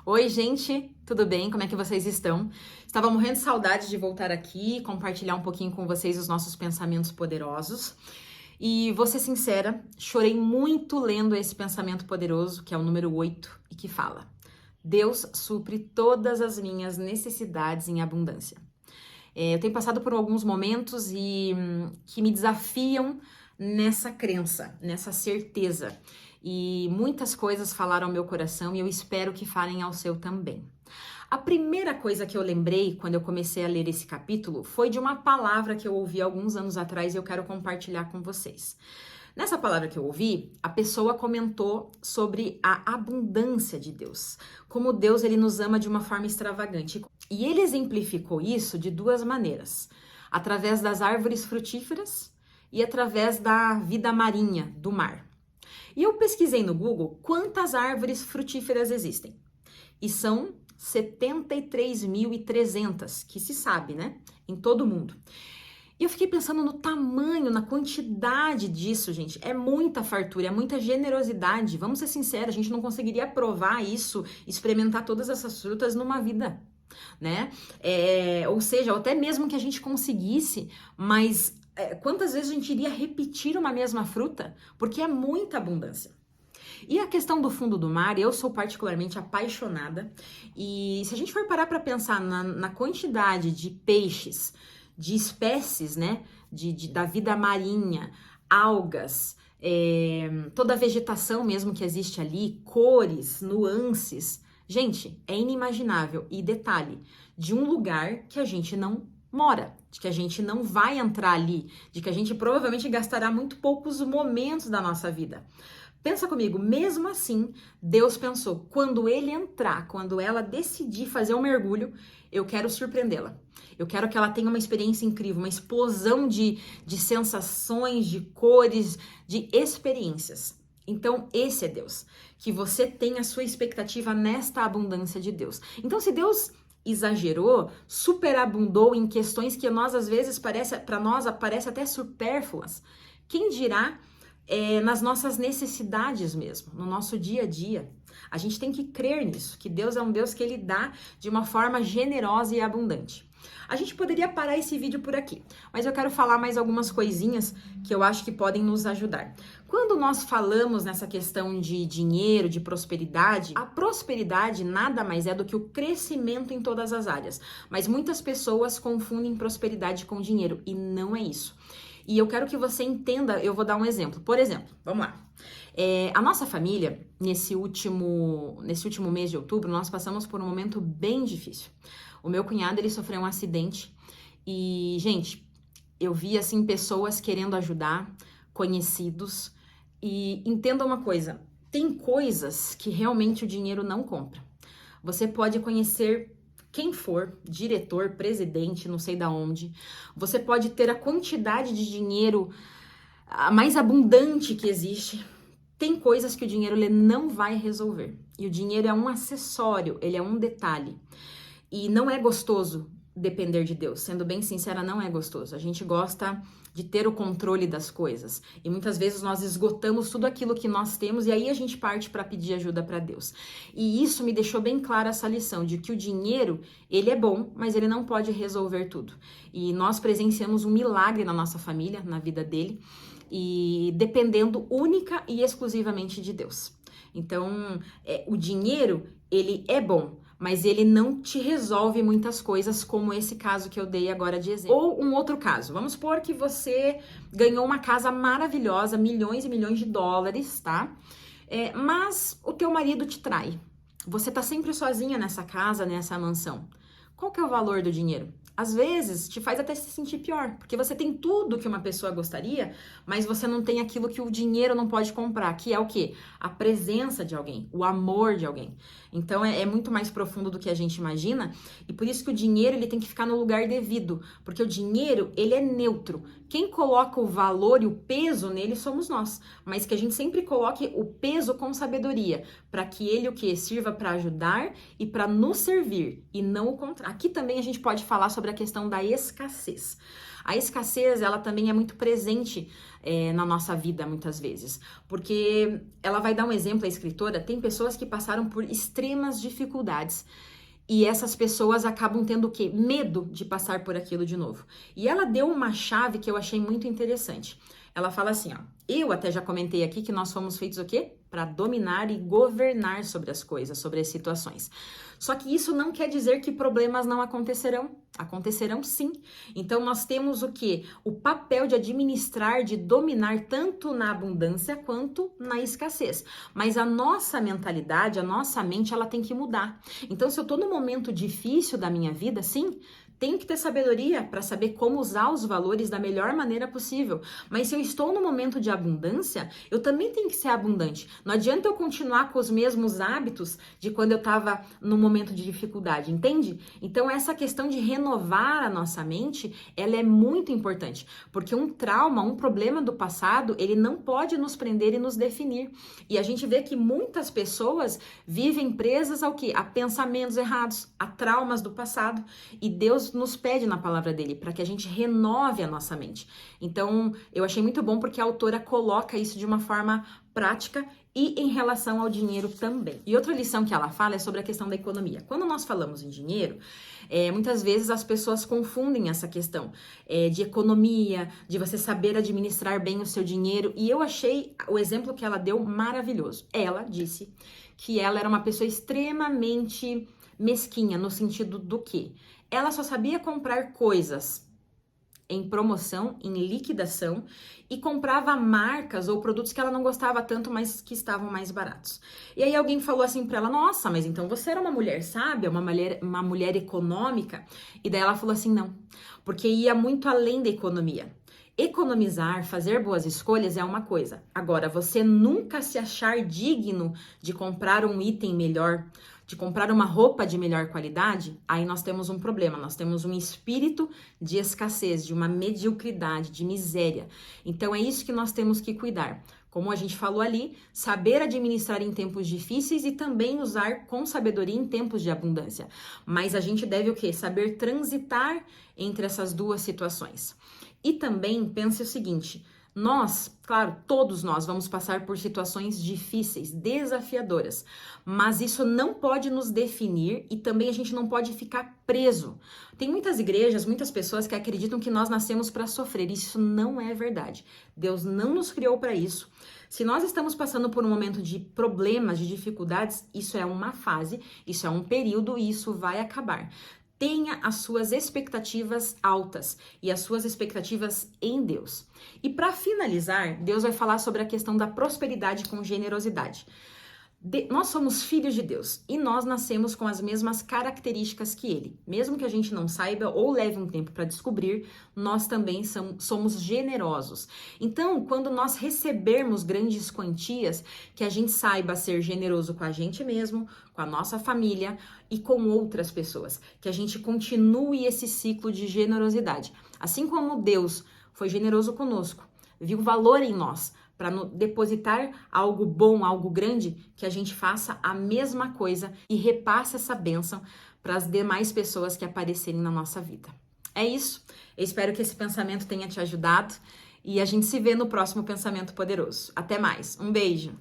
Oi, gente, tudo bem? Como é que vocês estão? Estava morrendo de saudade de voltar aqui, compartilhar um pouquinho com vocês os nossos pensamentos poderosos. E vou ser sincera, chorei muito lendo esse pensamento poderoso, que é o número 8, e que fala: Deus supre todas as minhas necessidades em abundância. Eu tenho passado por alguns momentos que me desafiam nessa crença, nessa certeza. E muitas coisas falaram ao meu coração e eu espero que falem ao seu também. A primeira coisa que eu lembrei quando eu comecei a ler esse capítulo foi de uma palavra que eu ouvi alguns anos atrás e eu quero compartilhar com vocês. Nessa palavra que eu ouvi, a pessoa comentou sobre a abundância de Deus, como Deus ele nos ama de uma forma extravagante. E ele exemplificou isso de duas maneiras: através das árvores frutíferas e através da vida marinha, do mar. E eu pesquisei no Google quantas árvores frutíferas existem. E são 73.300, que se sabe, né? Em todo o mundo. E eu fiquei pensando no tamanho, na quantidade disso, gente. É muita fartura, é muita generosidade. Vamos ser sinceros, a gente não conseguiria provar isso, experimentar todas essas frutas numa vida, né? Ou seja, até mesmo que a gente conseguisse, mas quantas vezes a gente iria repetir uma mesma fruta? Porque é muita abundância. E a questão do fundo do mar, eu sou particularmente apaixonada. E se a gente for parar para pensar na quantidade de peixes, de espécies, né, da vida marinha, algas, toda a vegetação mesmo que existe ali, cores, nuances, gente, é inimaginável. E detalhe, de um lugar que a gente não mora, de que a gente não vai entrar ali, de que a gente provavelmente gastará muito poucos momentos da nossa vida. Pensa comigo, mesmo assim, Deus pensou, quando ele entrar, quando ela decidir fazer um mergulho, eu quero surpreendê-la. Eu quero que ela tenha uma experiência incrível, uma explosão de sensações, de cores, de experiências. Então, esse é Deus. Que você tenha a sua expectativa nesta abundância de Deus. Então, se Deus exagerou, superabundou em questões que nós, às vezes, para nós, aparece até supérfluas, quem dirá nas nossas necessidades mesmo, no nosso dia a dia. A gente tem que crer nisso, que Deus é um Deus que ele dá de uma forma generosa e abundante. A gente poderia parar esse vídeo por aqui, mas eu quero falar mais algumas coisinhas que eu acho que podem nos ajudar. Quando nós falamos nessa questão de dinheiro, de prosperidade, a prosperidade nada mais é do que o crescimento em todas as áreas. Mas muitas pessoas confundem prosperidade com dinheiro e não é isso. E eu quero que você entenda, eu vou dar um exemplo. Por exemplo, vamos lá. A nossa família, nesse último mês de outubro, nós passamos por um momento bem difícil. O meu cunhado, ele sofreu um acidente e, gente, eu vi, assim, pessoas querendo ajudar, conhecidos. E entenda uma coisa, tem coisas que realmente o dinheiro não compra. Você pode conhecer quem for, diretor, presidente, não sei da onde, você pode ter a quantidade de dinheiro a mais abundante que existe. Tem coisas que o dinheiro ele não vai resolver. E o dinheiro é um acessório, ele é um detalhe. E não é gostoso depender de Deus. Sendo bem sincera, não é gostoso. A gente gosta de ter o controle das coisas. E muitas vezes nós esgotamos tudo aquilo que nós temos e aí a gente parte para pedir ajuda para Deus. E isso me deixou bem clara essa lição de que o dinheiro, ele é bom, mas ele não pode resolver tudo. E nós presenciamos um milagre na nossa família, na vida dele, e dependendo única e exclusivamente de Deus. Então, o dinheiro, ele é bom, mas ele não te resolve muitas coisas, como esse caso que eu dei agora de exemplo. Ou um outro caso, vamos supor que você ganhou uma casa maravilhosa, milhões e milhões de dólares, tá? Mas o teu marido te trai. Você tá sempre sozinha nessa casa, nessa mansão. Qual que é o valor do dinheiro? Às vezes, te faz até se sentir pior, porque você tem tudo que uma pessoa gostaria, mas você não tem aquilo que o dinheiro não pode comprar, que é o quê? A presença de alguém, o amor de alguém. Então, é muito mais profundo do que a gente imagina, e por isso que o dinheiro, ele tem que ficar no lugar devido, porque o dinheiro, ele é neutro. Quem coloca o valor e o peso nele somos nós, mas que a gente sempre coloque o peso com sabedoria, para que ele, o quê? Sirva para ajudar e para nos servir, e não o contrário. Aqui também a gente pode falar sobre a questão da escassez. A escassez, ela também é muito presente na nossa vida, muitas vezes, porque ela vai dar um exemplo, a escritora, tem pessoas que passaram por extremas dificuldades, e essas pessoas acabam tendo o quê? Medo de passar por aquilo de novo. E ela deu uma chave que eu achei muito interessante. Ela fala assim, ó, eu até já comentei aqui que nós fomos feitos o quê? Para dominar e governar sobre as coisas, sobre as situações. Só que isso não quer dizer que problemas não acontecerão. Acontecerão sim. Então nós temos o quê? O papel de administrar, de dominar tanto na abundância quanto na escassez. Mas a nossa mentalidade, a nossa mente, ela tem que mudar. Então se eu tô num momento difícil da minha vida, sim, tenho que ter sabedoria para saber como usar os valores da melhor maneira possível. Mas se eu estou no momento de abundância, eu também tenho que ser abundante. Não adianta eu continuar com os mesmos hábitos de quando eu estava no momento de dificuldade, entende? Então essa questão de renovar a nossa mente, ela é muito importante, porque um trauma, um problema do passado, ele não pode nos prender e nos definir. E a gente vê que muitas pessoas vivem presas ao quê? A pensamentos errados, a traumas do passado. E Deus nos pede na palavra dele para que a gente renove a nossa mente. Então, eu achei muito bom porque a autora coloca isso de uma forma prática e em relação ao dinheiro também. E outra lição que ela fala é sobre a questão da economia. Quando nós falamos em dinheiro, muitas vezes as pessoas confundem essa questão de economia, de você saber administrar bem o seu dinheiro. E eu achei o exemplo que ela deu maravilhoso. Ela disse que ela era uma pessoa extremamente mesquinha, no sentido do quê? Ela só sabia comprar coisas em promoção, em liquidação, e comprava marcas ou produtos que ela não gostava tanto, mas que estavam mais baratos. E aí alguém falou assim pra ela, nossa, mas então você era uma mulher sábia, uma mulher econômica? E daí ela falou assim, não, porque ia muito além da economia. Economizar, fazer boas escolhas é uma coisa. Agora, você nunca se achar digno de comprar um item melhor, de comprar uma roupa de melhor qualidade, aí nós temos um problema, nós temos um espírito de escassez, de uma mediocridade, de miséria. Então é isso que nós temos que cuidar. Como a gente falou ali, saber administrar em tempos difíceis e também usar com sabedoria em tempos de abundância. Mas a gente deve o quê? Saber transitar entre essas duas situações. E também pense o seguinte, nós, claro, todos nós vamos passar por situações difíceis, desafiadoras, mas isso não pode nos definir e também a gente não pode ficar preso. Tem muitas igrejas, muitas pessoas que acreditam que nós nascemos para sofrer. Isso não é verdade. Deus não nos criou para isso. Se nós estamos passando por um momento de problemas, de dificuldades, isso é uma fase, isso é um período e isso vai acabar. Tenha as suas expectativas altas e as suas expectativas em Deus. E para finalizar, Deus vai falar sobre a questão da prosperidade com generosidade. Nós somos filhos de Deus e nós nascemos com as mesmas características que Ele. Mesmo que a gente não saiba ou leve um tempo para descobrir, nós também somos generosos. Então, quando nós recebermos grandes quantias, que a gente saiba ser generoso com a gente mesmo, com a nossa família e com outras pessoas. Que a gente continue esse ciclo de generosidade. Assim como Deus foi generoso conosco, viu valor em nós, para depositar algo bom, algo grande, que a gente faça a mesma coisa e repasse essa bênção para as demais pessoas que aparecerem na nossa vida. É isso. Eu espero que esse pensamento tenha te ajudado e a gente se vê no próximo Pensamento Poderoso. Até mais. Um beijo.